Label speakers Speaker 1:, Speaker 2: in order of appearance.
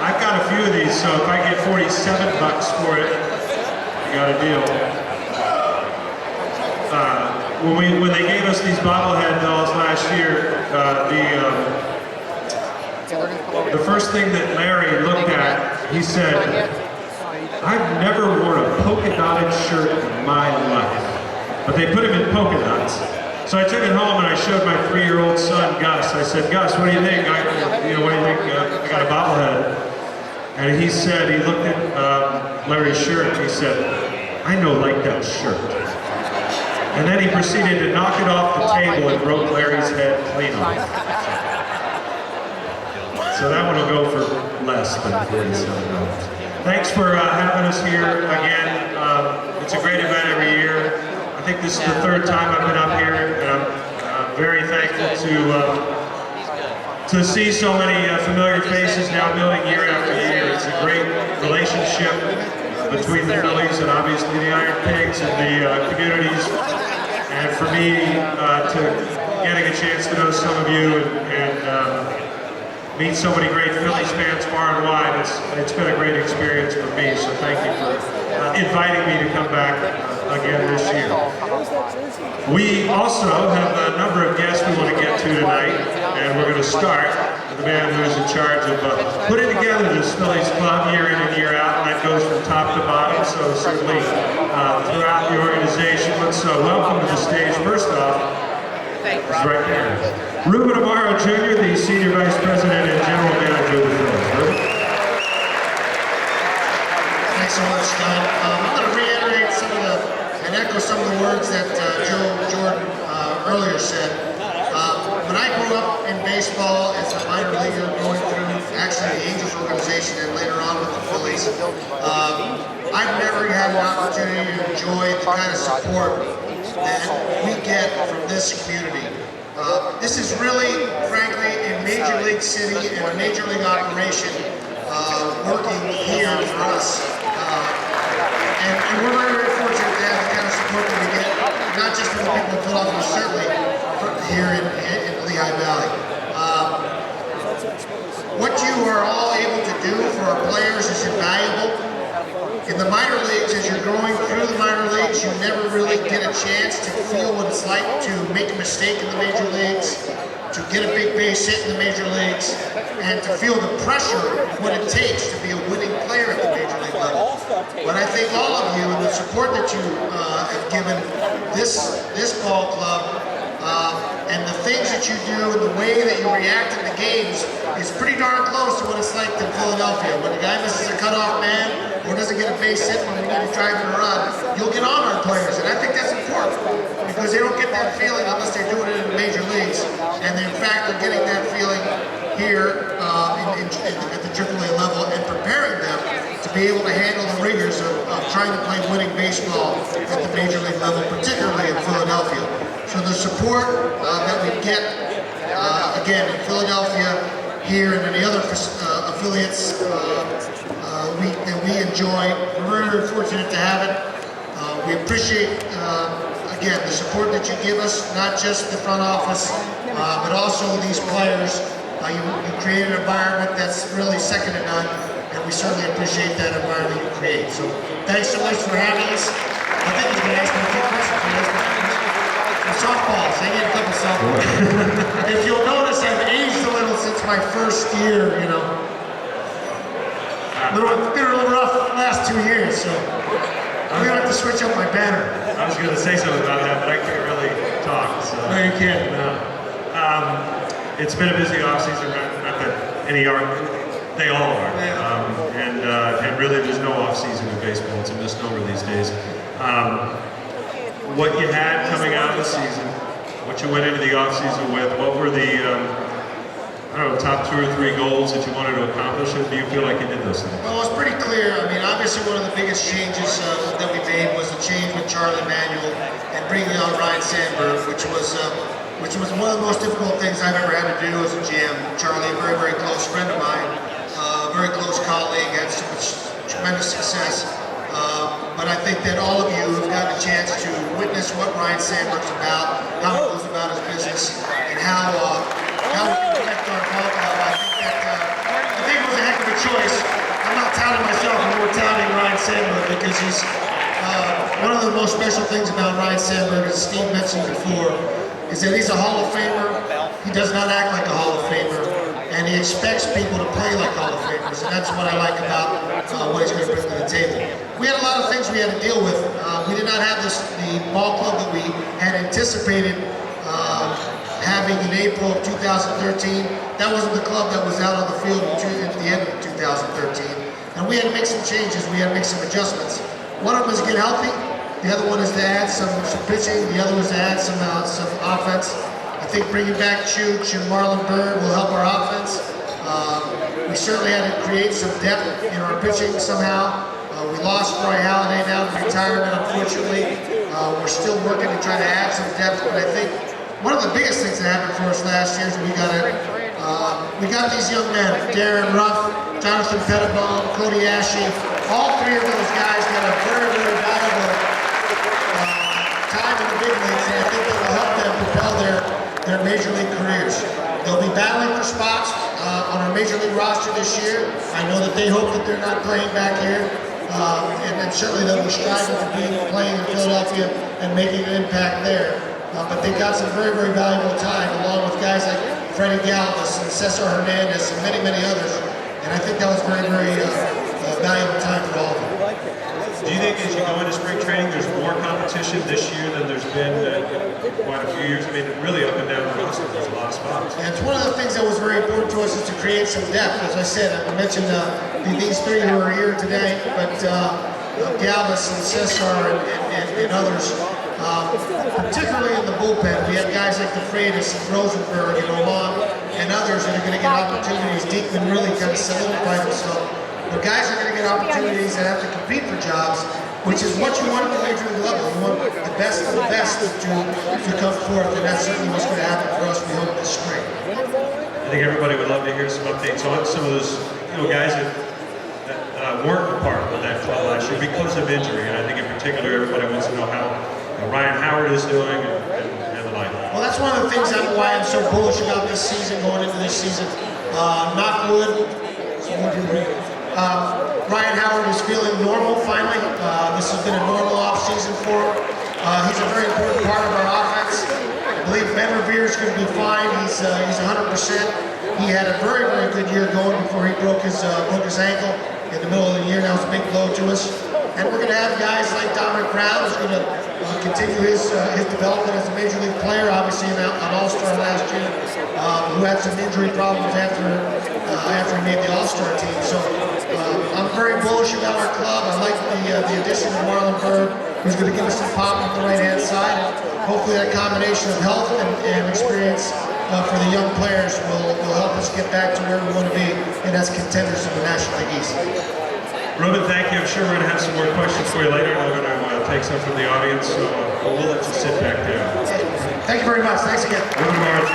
Speaker 1: I've got a few of these, so if I get 47 bucks for it, you got a deal. When they gave us these bobblehead dolls last year, the first thing that Larry looked at, he said, "I've never worn a polka dotted shirt in my life." But they put him in polka dots. So I took it home and I showed my 3-year-old son, Gus. I said, "Gus, what do you think? What do you think? I got a bobblehead." And he said, he looked at Larry's shirt and he said, "I no like that shirt." And then he proceeded to knock it off the table and broke Larry's head clean off. So that one will go for less than $47. Thanks for having us here again. It's a great event every year. I think this is the 3rd time I've been up here, and I'm very thankful to see so many familiar faces now building year after year. It's a great relationship between the Phillies and obviously the Iron Pigs and the communities. And for me, to getting a chance to know some of you and meet so many great Phillies fans far and wide, it's been a great experience for me. So thank you for inviting me to come back again this year. We also have a number of guests we want to get to tonight, and we're going to start with the man who is in charge of putting together this Phillies club year in and year out, and that goes from top to bottom, so certainly throughout the organization. Let's welcome to the stage, first off, is right there, Reuben Amaro Jr., the Senior Vice President and General Manager of the Phillies. Reuben?
Speaker 2: Thanks so much, Scott. I'm going to reiterate and echo some of the words that Joe Jordan earlier said. When I grew up in baseball as a minor leaguer going through actually the Angels organization and later on with the Phillies, I've never had an opportunity to enjoy the kind of support that we get from this community. This is really, frankly, a major league city and a major league operation working here for us. And we're very, very fortunate to have the kind of support that we get, not just from the people of Philadelphia, certainly here in the Lehigh Valley. What you are all able to do for our players is invaluable. In the minor leagues, as you're going through the minor leagues, you never really get a chance to feel what it's like to make a mistake in the major leagues, to get a big base hit in the major leagues, and to feel the pressure of what it takes to be a winning player at the major league level. But I think all of you and the support that you have given this ball club and the things that you do and the way that you react in the games is pretty darn close to what it's like in Philadelphia. When a guy misses a cutoff man or doesn't get a base hit when we need to drive and run, you'll get on our players, and I think that's important because they don't get that feeling unless they're doing it in the major leagues, and in fact they're getting that feeling here at the AAA level and preparing them to be able to handle the rigors of trying to play winning baseball at the major league level, particularly in Philadelphia. So the support that we get, again, in Philadelphia, here and any other affiliates that we enjoy, we're very, very fortunate to have it. We appreciate, again, the support that you give us, not just the front office, but also these players. You create an environment that's really second to none, and we certainly appreciate that environment you create. So thanks so much for having us. I think he's going to ask me a few questions. Softballs, I get a couple softballs. If you'll notice, I've aged a little since my first year, you know. It's been a little rough the last 2 years, so I'm going to have to switch up my banner.
Speaker 1: I was going to say something about that, but I can't really talk. So.
Speaker 2: No, you can't.
Speaker 1: No. It's been a busy offseason, not that any are, they all are. And really there's no offseason in baseball. It's a misnomer these days. What you had coming out of the season, what you went into the offseason with, what were the, I don't know, top 2 or 3 goals that you wanted to accomplish, and do you feel like you did those things?
Speaker 2: Well, it's pretty clear. I mean, obviously one of the biggest changes that we made was the change with Charlie Manuel and bringing on Ryan Sandberg, which was one of the most difficult things I've ever had to do as a GM. Charlie, a very, very close friend of mine, very close colleague, had so much tremendous success. But I think that all of you have gotten a chance to witness what Ryan Sandberg's about, how he goes about his business, and how we can protect our ball club. I think it was a heck of a choice Sandberg because he's one of the most special things about Ryan Sandberg, as Steve mentioned before, is that he's a Hall of Famer. He does not act like a Hall of Famer, and he expects people to play like Hall of Famers, and that's what I like about what he's going to bring to the table. We had a lot of things we had to deal with. We did not have the ball club that we had anticipated having in April of 2013. That wasn't the club that was out on the field at the end of 2013. And we had to make some changes, we had to make some adjustments. One of them is get healthy, the other one is to add some pitching, the other was to add some offense. I think bringing back Chooch and Marlon Byrd will help our offense. We certainly had to create some depth in our pitching somehow. We lost Roy Halladay now to retirement, unfortunately. We're still working to try to add some depth, but I think one of the biggest things that happened for us last year is we got these young men, Darren Ruff, Jonathan Pettibone, Cody Ashley. All three of those guys got a very, very valuable time in the big leagues, and I think that will help them propel their major league careers. They'll be battling for spots on our major league roster this year. I know that they hope that they're not playing back here, and certainly they'll be striving to be playing in Philadelphia and making an impact there. But they got some very, very valuable time, along with guys like Freddie Galvis and Cesar Hernandez and many, many others. And I think that was very, very valuable time for all of them.
Speaker 1: Do you think as you go into spring training, there's more competition this year than there's been in quite a few years? I mean, really up and down the roster, there's a lot of spots.
Speaker 2: And it's one of the things that was very important to us is to create some depth. As I said, I mentioned these three who are here today, but Galvis and Cesar and others. Particularly in the bullpen, we have guys like the Freitas and Rosenberg and Oman and others that are going to get opportunities. Diekman really kind of solidified himself. But guys are going to get opportunities that have to compete for jobs, which is what you want at the major league level. You want the best of the best to come forth, and that's certainly what's going to happen for us, we hope, this spring.
Speaker 1: I think everybody would love to hear some updates on some of those guys that weren't a part of that club last year because of injury, and I think in particular everybody wants to know how Ryan Howard is doing and the like.
Speaker 2: Well, that's one of the things why I'm so bullish about this season, going into this season. Knock wood. Ryan Howard is feeling normal finally. This has been a normal off-season for him. He's a very important part of our offense. I believe Ben Revere is going to be fine. He's 100%. He had a very, very good year going before he broke his ankle in the middle of the year. That was a big blow to us. And we're going to have guys like Dominic Brown, who's going to continue his development as a major league player, obviously an All-Star last year, who had some injury problems after he made the All-Star team. So I'm very bullish about our club. I like the addition of Marlon Byrd, who's going to give us some pop on the right-hand side. And hopefully that combination of health and experience for the young players will help us get back to where we want to be, and as contenders in the National League East.
Speaker 1: Reuben, thank you. I'm sure we're going to have some more questions for you later. I'm going to take some from the audience, so we'll let you sit back there.
Speaker 2: Thank you very much. Thanks again.
Speaker 1: Reuben Amaro,